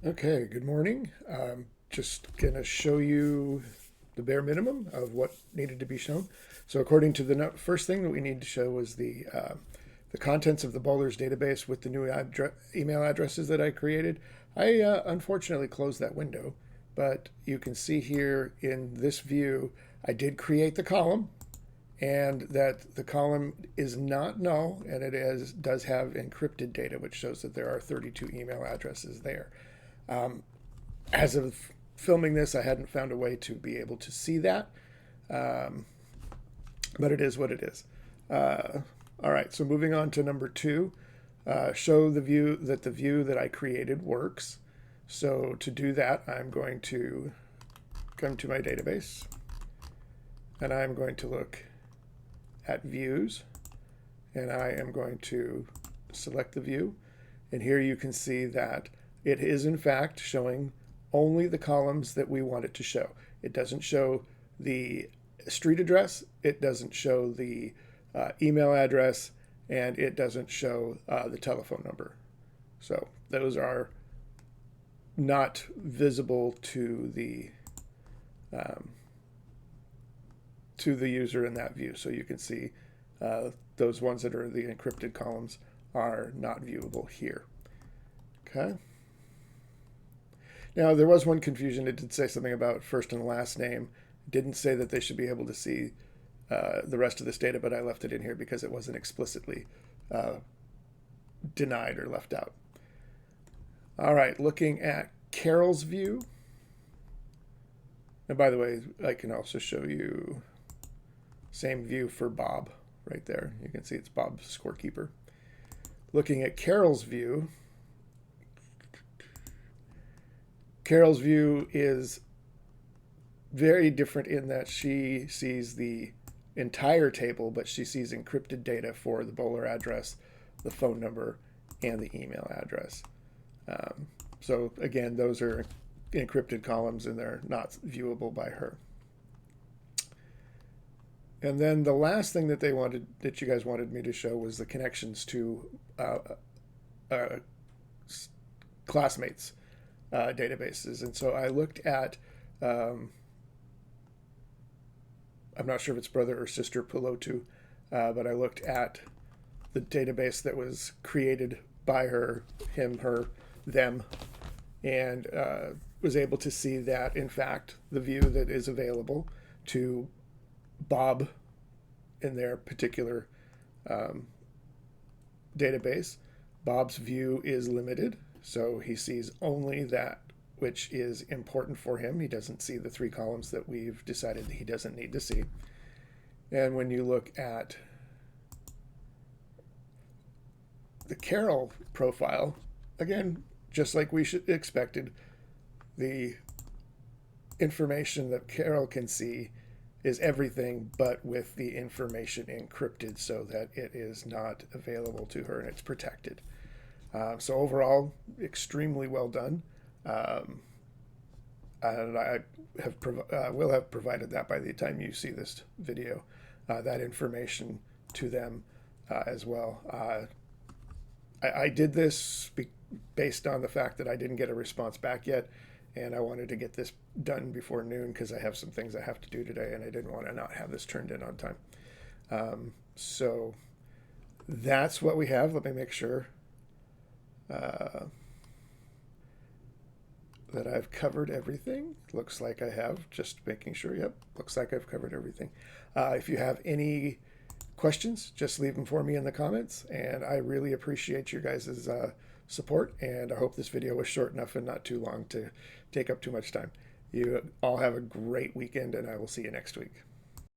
Okay, good morning. Just going to show you the bare minimum of what needed to be shown. So according to the first thing that we need to show was the contents of the bowlers database with the new email addresses that I created. I unfortunately closed that window, but you can see here in this view, I did create the column, and that the column is not null, and does have encrypted data, which shows that there are 32 email addresses there. As of filming this, I hadn't found a way to be able to see that, but it is what it is. All right, so moving on to number 2, show the view that I created works. So to do that, I'm going to come to my database, and I'm going to look at views, and I am going to select the view, and here you can see that it is in fact showing only the columns that we want it to show. It doesn't show the street address, it doesn't show the email address, and it doesn't show the telephone number. So those are not visible to the user in that view. So you can see those ones that are the encrypted columns are not viewable here. Okay. Now, there was one confusion. It did say something about first and last name. It didn't say that they should be able to see the rest of this data, but I left it in here because it wasn't explicitly denied or left out. All right, looking at Carol's view. And by the way, I can also show you same view for Bob right there. You can see it's Bob's scorekeeper. Looking at Carol's view, Carol's view is very different in that she sees the entire table, but she sees encrypted data for the bowler address, the phone number, and the email address. So again, those are encrypted columns and they're not viewable by her. And then the last thing that you guys wanted me to show was the connections to classmates' databases. And so I looked at, I'm not sure if it's brother or sister Pilotu, but I looked at the database that was created by her, him, her, them, and was able to see that, in fact, the view that is available to Bob in their particular database, Bob's view is limited, so he sees only that which is important for him. He doesn't see the 3 columns that we've decided that he doesn't need to see. And when you look at the Carol profile, again, just like we should expected, the information that Carol can see is everything, but with the information encrypted so that it is not available to her and it's protected. So overall, extremely well done. And I will have provided that by the time you see this video, that information to them as well. I did this based on the fact that I didn't get a response back yet, and I wanted to get this done before noon because I have some things I have to do today, and I didn't want to not have this turned in on time. So that's what we have. Let me make sure that I've covered everything. Looks like I have. Just making sure. Yep, looks like I've covered everything. If you have any questions, just leave them for me in the comments, and I really appreciate your guys' support, and I hope this video was short enough and not too long to take up too much time. You all have a great weekend, and I will see you next week.